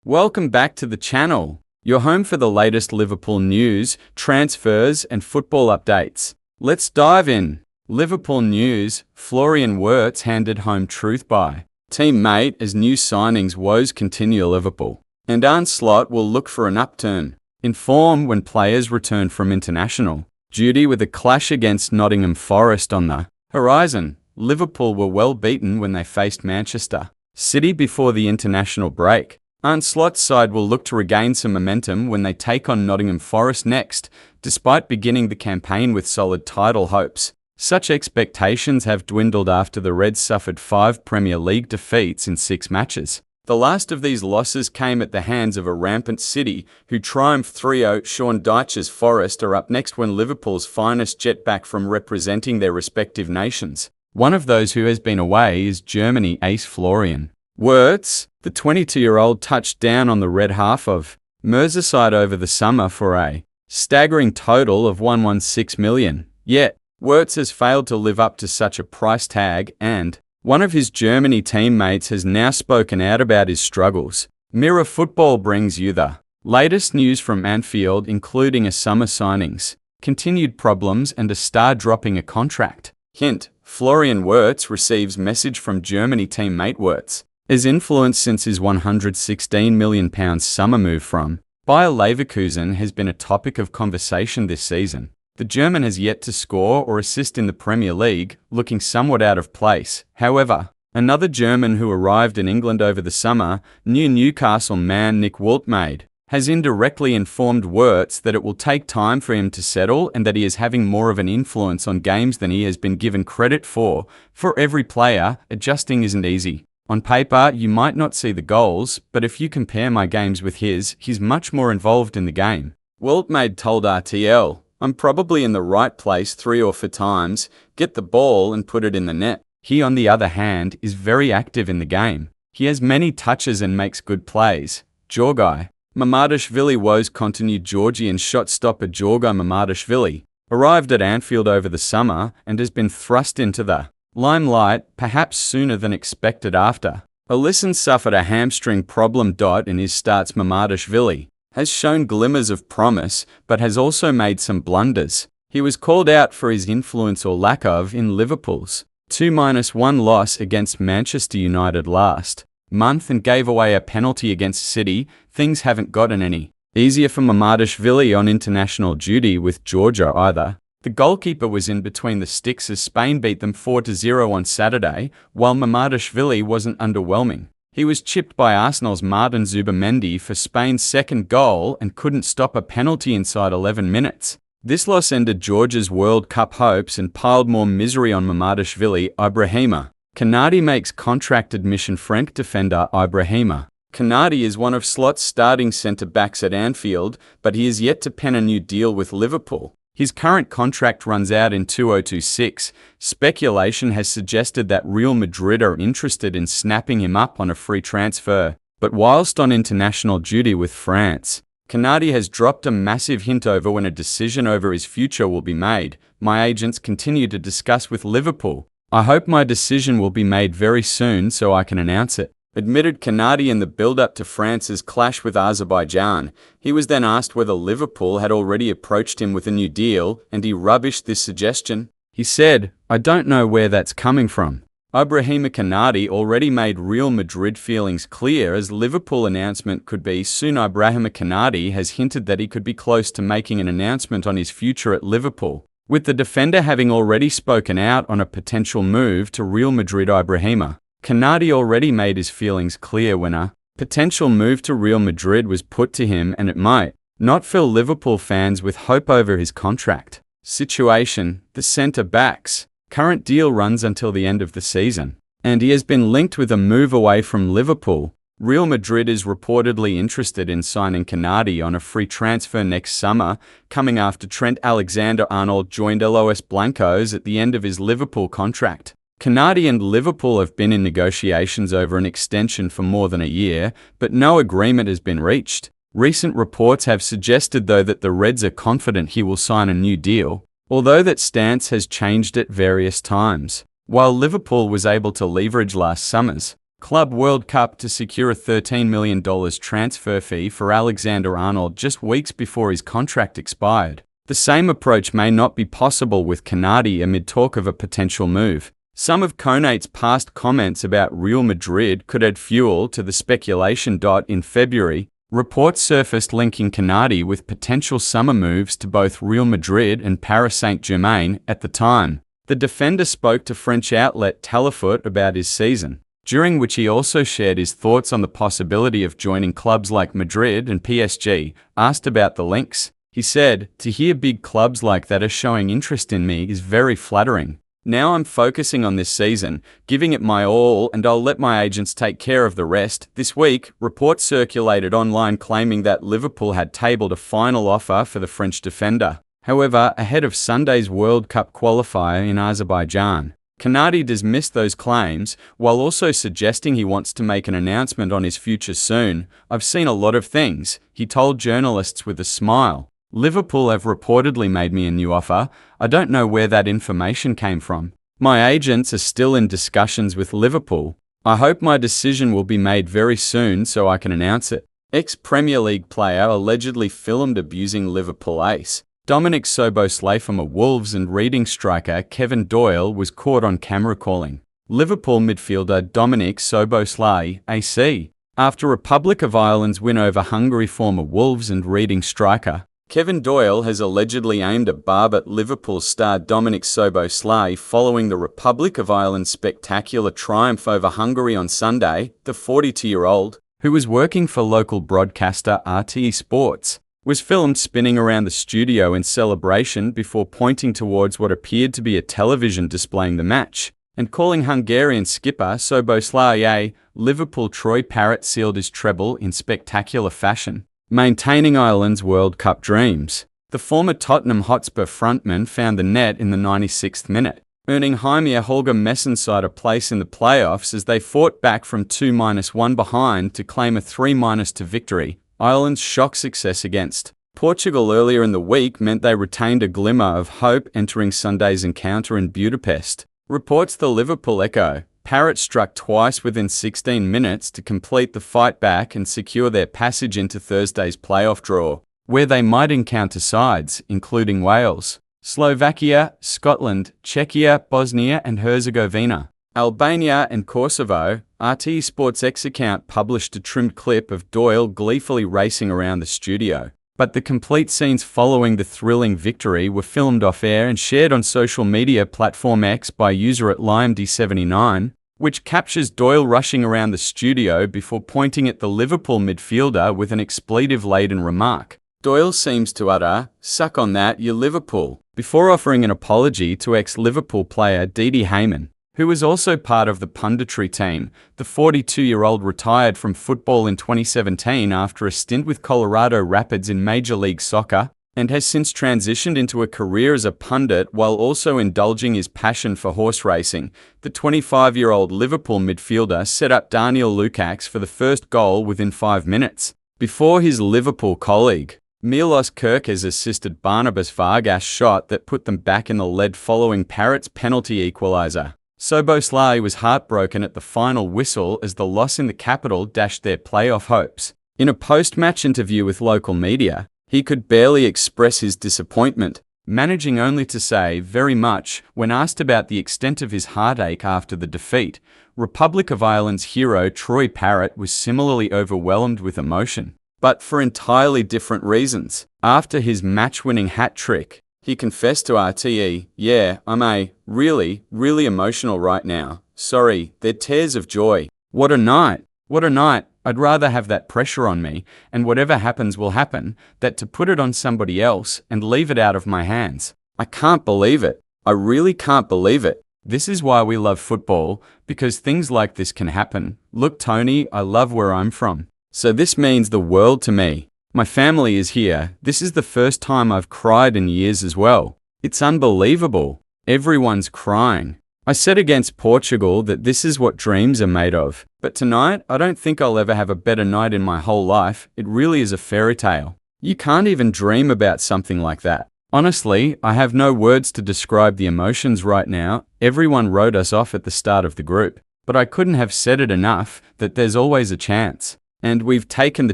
Welcome back to the channel, your home for the latest Liverpool news, transfers and football updates. Let's dive in. Liverpool news, Florian Wirtz handed home truth by teammate as new signings woes continue Liverpool. And Arne Slot will look for an upturn in form when players return from international duty with a clash against Nottingham Forest on the horizon. Liverpool were well beaten when they faced Manchester City before the international break. Arne Slot's side will look to regain some momentum when they take on Nottingham Forest next, despite beginning the campaign with solid title hopes. Such expectations have dwindled after the Reds suffered 5 Premier League defeats in 6 matches. The last of these losses came at the hands of a rampant City, who triumphed 3-0. Sean Dyche's Forest are up next when Liverpool's finest jet back from representing their respective nations. One of those who has been away is Germany ace Florian Wirtz. The 22-year-old touched down on the red half of Merseyside over the summer for a staggering total of £116 million. Yet, Wirtz has failed to live up to such a price tag, and one of his Germany teammates has now spoken out about his struggles. Mirror Football brings you the latest news from Anfield, including a summer signings, continued problems and a star dropping a contract. Hint: Florian Wirtz receives message from Germany teammate Wirtz. His influence since his £116 million summer move from Bayer Leverkusen has been a topic of conversation this season. The German has yet to score or assist in the Premier League, looking somewhat out of place. However, another German who arrived in England over the summer, new Newcastle man Nick Woltemade, has indirectly informed Wirtz that it will take time for him to settle and that he is having more of an influence on games than he has been given credit for. For every player, adjusting isn't easy. On paper, you might not see the goals, but if you compare my games with his, he's much more involved in the game. Woltemade told RTL, "I'm probably in the right place 3 or 4 times, get the ball and put it in the net." He, on the other hand, is very active in the game. He has many touches and makes good plays. Georgi Mamadashvili woes continued. Georgian shot stopper Georgi Mamadashvili arrived at Anfield over the summer and has been thrust into the limelight, perhaps sooner than expected after Alisson suffered a hamstring problem. In his starts, Mamadashvili has shown glimmers of promise, but has also made some blunders. He was called out for his influence or lack of in Liverpool's 2-1 loss against Manchester United last month and gave away a penalty against City. Things haven't gotten any easier for Mamadashvili on international duty with Georgia either. The goalkeeper was in between the sticks as Spain beat them 4-0 on Saturday, while Mamadashvili wasn't underwhelming. He was chipped by Arsenal's Martin Zubimendi for Spain's second goal and couldn't stop a penalty inside 11 minutes. This loss ended Georgia's World Cup hopes and piled more misery on Mamadashvili. Ibrahima Konate makes contract admission. Frank defender Ibrahima Konate is one of Slot's starting centre-backs at Anfield, but he is yet to pen a new deal with Liverpool. His current contract runs out in 2026. Speculation has suggested that Real Madrid are interested in snapping him up on a free transfer. But whilst on international duty with France, Konate has dropped a massive hint over when a decision over his future will be made. "My agents continue to discuss with Liverpool. I hope my decision will be made very soon so I can announce it," admitted Konate in the build-up to France's clash with Azerbaijan. He was then asked whether Liverpool had already approached him with a new deal, and he rubbished this suggestion. He said, "I don't know where that's coming from." Ibrahima Konate already made Real Madrid feelings clear as Liverpool announcement could be soon. Ibrahima Konate has hinted that he could be close to making an announcement on his future at Liverpool, with the defender having already spoken out on a potential move to Real Madrid. Ibrahima Konate already made his feelings clear when a potential move to Real Madrid was put to him, and it might not fill Liverpool fans with hope over his contract situation. The centre-back's current deal runs until the end of the season, and he has been linked with a move away from Liverpool. Real Madrid is reportedly interested in signing Konate on a free transfer next summer, coming after Trent Alexander-Arnold joined Los Blancos at the end of his Liverpool contract. Konate and Liverpool have been in negotiations over an extension for more than a year, but no agreement has been reached. Recent reports have suggested, though, that the Reds are confident he will sign a new deal, although that stance has changed at various times. While Liverpool was able to leverage last summer's Club World Cup to secure a $13 million transfer fee for Alexander-Arnold just weeks before his contract expired. The same approach may not be possible with Konate amid talk of a potential move. Some of Konate's past comments about Real Madrid could add fuel to the speculation. In February, reports surfaced linking Konate with potential summer moves to both Real Madrid and Paris Saint-Germain. At the time, the defender spoke to French outlet Telefoot about his season, during which he also shared his thoughts on the possibility of joining clubs like Madrid and PSG. Asked about the links, he said, "To hear big clubs like that are showing interest in me is very flattering. Now I'm focusing on this season, giving it my all, and I'll let my agents take care of the rest." This week, reports circulated online claiming that Liverpool had tabled a final offer for the French defender. However, ahead of Sunday's World Cup qualifier in Azerbaijan, Konate dismissed those claims, while also suggesting he wants to make an announcement on his future soon. "I've seen a lot of things," he told journalists with a smile. "Liverpool have reportedly made me a new offer. I don't know where that information came from. My agents are still in discussions with Liverpool. I hope my decision will be made very soon so I can announce it." Ex-Premier League player allegedly filmed abusing Liverpool ace Dominik Szoboszlai, former Wolves and Reading striker Kevin Doyle, was caught on camera calling Liverpool midfielder Dominik Szoboszlai AC after Republic of Ireland's win over Hungary. Former Wolves and Reading striker Kevin Doyle has allegedly aimed a barb at Liverpool star Dominik Szoboszlai following the Republic of Ireland's spectacular triumph over Hungary on Sunday. The 42-year-old, who was working for local broadcaster RTE Sports, was filmed spinning around the studio in celebration before pointing towards what appeared to be a television displaying the match, and calling Hungarian skipper Szoboszlai a Liverpool. Troy Parrott sealed his treble in spectacular fashion, maintaining Ireland's World Cup dreams. The former Tottenham Hotspur frontman found the net in the 96th minute, earning Jaime Holger Messenside a place in the playoffs as they fought back from 2-1 behind to claim a 3-2 victory. Ireland's shock success against Portugal earlier in the week meant they retained a glimmer of hope entering Sunday's encounter in Budapest. Reports the Liverpool Echo. Parrott struck twice within 16 minutes to complete the fight back and secure their passage into Thursday's playoff draw, where they might encounter sides including Wales, Slovakia, Scotland, Czechia, Bosnia and Herzegovina, Albania and Kosovo. RTE Sports' X account published a trimmed clip of Doyle gleefully racing around the studio, but the complete scenes following the thrilling victory were filmed off-air and shared on social media platform X by user at LimeD79, which captures Doyle rushing around the studio before pointing at the Liverpool midfielder with an expletive-laden remark. Doyle seems to utter, "Suck on that, you Liverpool," before offering an apology to ex-Liverpool player Didi Hamann, who was also part of the punditry team. The 42-year-old retired from football in 2017 after a stint with Colorado Rapids in Major League Soccer, and has since transitioned into a career as a pundit while also indulging his passion for horse racing. The 25-year-old Liverpool midfielder set up Daniel Lukacs for the first goal within 5 minutes, before his Liverpool colleague Milos Kerkez assisted Barnabas Vargas' shot that put them back in the lead following Parrott's penalty equaliser. Szoboszlai was heartbroken at the final whistle as the loss in the capital dashed their playoff hopes. In a post-match interview with local media, he could barely express his disappointment, managing only to say "very much" when asked about the extent of his heartache after the defeat. Republic of Ireland's hero Troy Parrott was similarly overwhelmed with emotion, but for entirely different reasons. After his match-winning hat-trick, he confessed to RTE, "Yeah, I'm really emotional right now. Sorry, they're tears of joy. What a night. What a night. I'd rather have that pressure on me, and whatever happens will happen, that to put it on somebody else and leave it out of my hands. I can't believe it. I really can't believe it. This is why we love football, because things like this can happen. Look, Tony, I love where I'm from. So this means the world to me. My family is here. This is the first time I've cried in years as well. It's unbelievable. Everyone's crying. I said against Portugal that this is what dreams are made of. But tonight, I don't think I'll ever have a better night in my whole life. It really is a fairy tale. You can't even dream about something like that. Honestly, I have no words to describe the emotions right now. Everyone wrote us off at the start of the group. but I couldn't have said it enough that there's always a chance. And we've taken the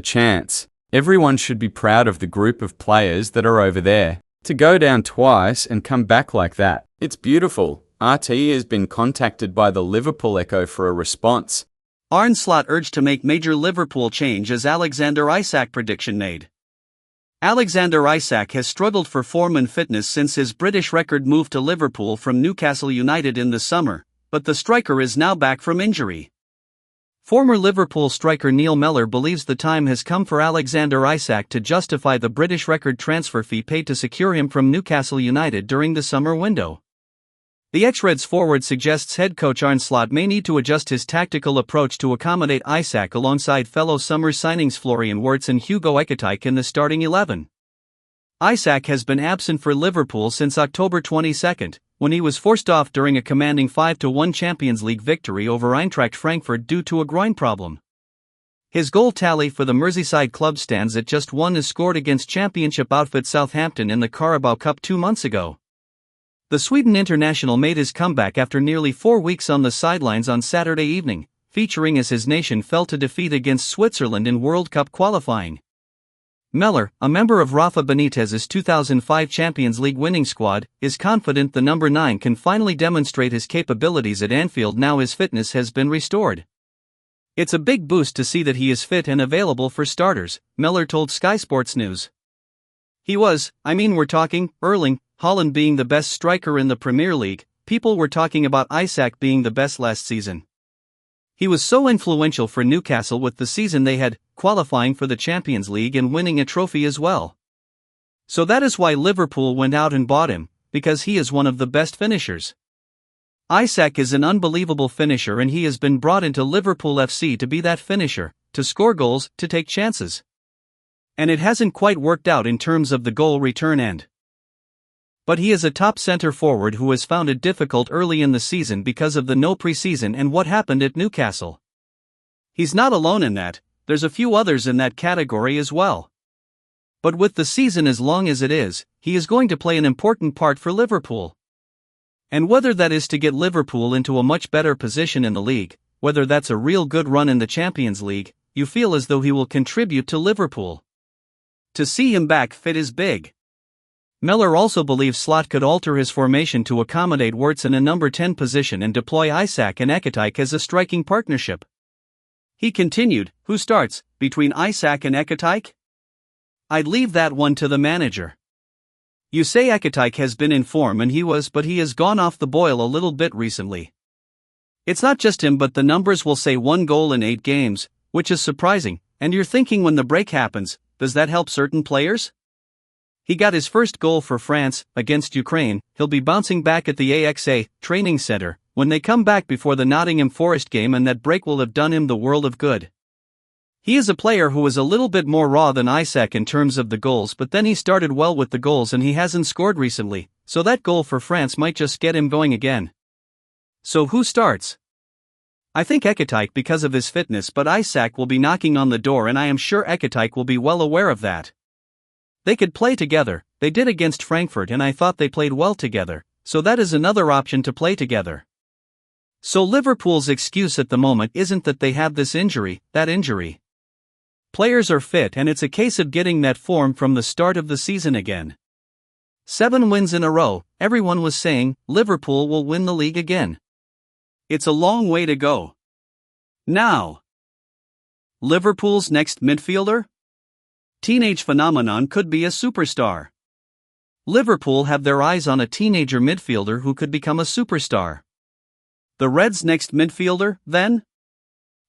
chance. Everyone should be proud of the group of players that are over there. To go down twice and come back like that, it's beautiful. RT has been contacted by the Liverpool Echo for a response. Arne Slot urged to make major Liverpool change as Alexander Isak prediction made. Alexander Isak has struggled for form and fitness since his British record move to Liverpool from Newcastle United in the summer, but the striker is now back from injury. Former Liverpool striker Neil Mellor believes the time has come for Alexander Isak to justify the British record transfer fee paid to secure him from Newcastle United during the summer window. The ex-Reds forward suggests head coach Arne Slot may need to adjust his tactical approach to accommodate Isak alongside fellow summer signings Florian Wirtz and Hugo Ekitike in the starting 11. Isak has been absent for Liverpool since October 22, when he was forced off during a commanding 5-1 Champions League victory over Eintracht Frankfurt due to a groin problem. His goal tally for the Merseyside club stands at just one as scored against Championship outfit Southampton in the Carabao Cup 2 months ago. The Sweden international made his comeback after nearly 4 weeks on the sidelines on Saturday evening, featuring as his nation fell to defeat against Switzerland in World Cup qualifying. Mellor, a member of Rafa Benitez's 2005 Champions League winning squad, is confident the number 9 can finally demonstrate his capabilities at Anfield now his fitness has been restored. It's a big boost to see that he is fit and available for starters, Mellor told Sky Sports News. We're talking, Erling Haaland being the best striker in the Premier League, people were talking about Isak being the best last season. He was so influential for Newcastle with the season they had, qualifying for the Champions League and winning a trophy as well. So that is why Liverpool went out and bought him, because he is one of the best finishers. Isak is an unbelievable finisher and he has been brought into Liverpool FC to be that finisher, to score goals, to take chances. And it hasn't quite worked out in terms of the goal return end. But he is a top centre-forward who has found it difficult early in the season because of the no pre-season and what happened at Newcastle. He's not alone in that, there's a few others in that category as well. But with the season as long as it is, he is going to play an important part for Liverpool. And whether that is to get Liverpool into a much better position in the league, whether that's a real good run in the Champions League, you feel as though he will contribute to Liverpool. To see him back fit is big. Mellor also believes Slot could alter his formation to accommodate Wirtz in a number 10 position and deploy Isak and Ekitike as a striking partnership. He continued, who starts, between Isak and Ekitike? I'd leave that one to the manager. You say Ekitike has been in form and but he has gone off the boil a little bit recently. It's not just him but the numbers will say 1 goal in 8 games, which is surprising, and you're thinking when the break happens, does that help certain players? He got his first goal for France, against Ukraine, he'll be bouncing back at the AXA training center, when they come back before the Nottingham Forest game and that break will have done him the world of good. He is a player who is a little bit more raw than Isak in terms of the goals but then he started well with the goals and he hasn't scored recently, so that goal for France might just get him going again. So who starts? I think Ekitike because of his fitness but Isak will be knocking on the door and I am sure Ekitike will be well aware of that. They could play together, they did against Frankfurt and I thought they played well together, so that is another option to play together. So Liverpool's excuse at the moment isn't that they have this injury, that injury. Players are fit and it's a case of getting that form from the start of the season again. 7 wins in a row, everyone was saying, Liverpool will win the league again. It's a long way to go. Now, Liverpool's next midfielder? Teenage phenomenon could be a superstar. Liverpool have their eyes on a teenager midfielder who could become a superstar. The Reds' next midfielder, then?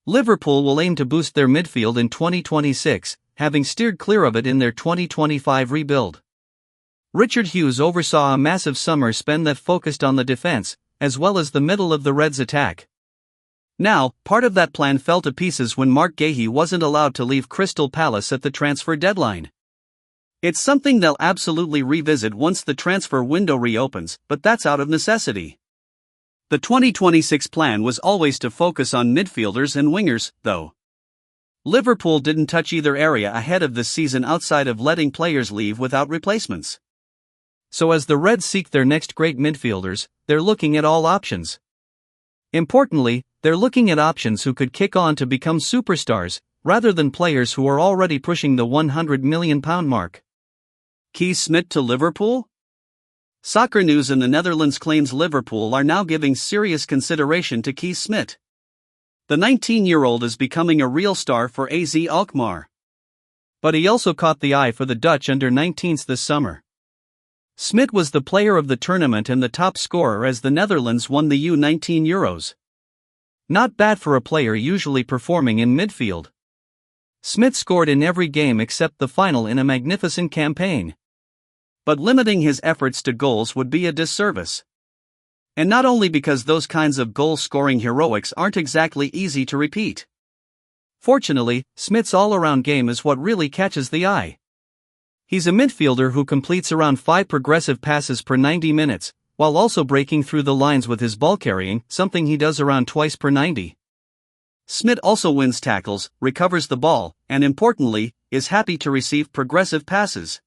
Liverpool will aim to boost their midfield in 2026, having steered clear of it in their 2025 rebuild. Richard Hughes oversaw a massive summer spend that focused on the defense, as well as the middle of the Reds' attack. Now, part of that plan fell to pieces when Mark Gahey wasn't allowed to leave Crystal Palace at the transfer deadline. It's something they'll absolutely revisit once the transfer window reopens, but that's out of necessity. The 2026 plan was always to focus on midfielders and wingers, though. Liverpool didn't touch either area ahead of this season outside of letting players leave without replacements. So as the Reds seek their next great midfielders, they're looking at all options. Importantly, they're looking at options who could kick on to become superstars, rather than players who are already pushing the £100 million mark. Kees Smit to Liverpool? Soccer News in the Netherlands claims Liverpool are now giving serious consideration to Kees Smit. The 19-year-old is becoming a real star for AZ Alkmaar. But he also caught the eye for the Dutch under-19s this summer. Smit was the player of the tournament and the top scorer as the Netherlands won the U19 Euros. Not bad for a player usually performing in midfield. Smit scored in every game except the final in a magnificent campaign. But limiting his efforts to goals would be a disservice. And not only because those kinds of goal-scoring heroics aren't exactly easy to repeat. Fortunately, Smit's all-around game is what really catches the eye. He's a midfielder who completes around 5 progressive passes per 90 minutes, while also breaking through the lines with his ball carrying, something he does around twice per 90. Smit also wins tackles, recovers the ball, and importantly, is happy to receive progressive passes.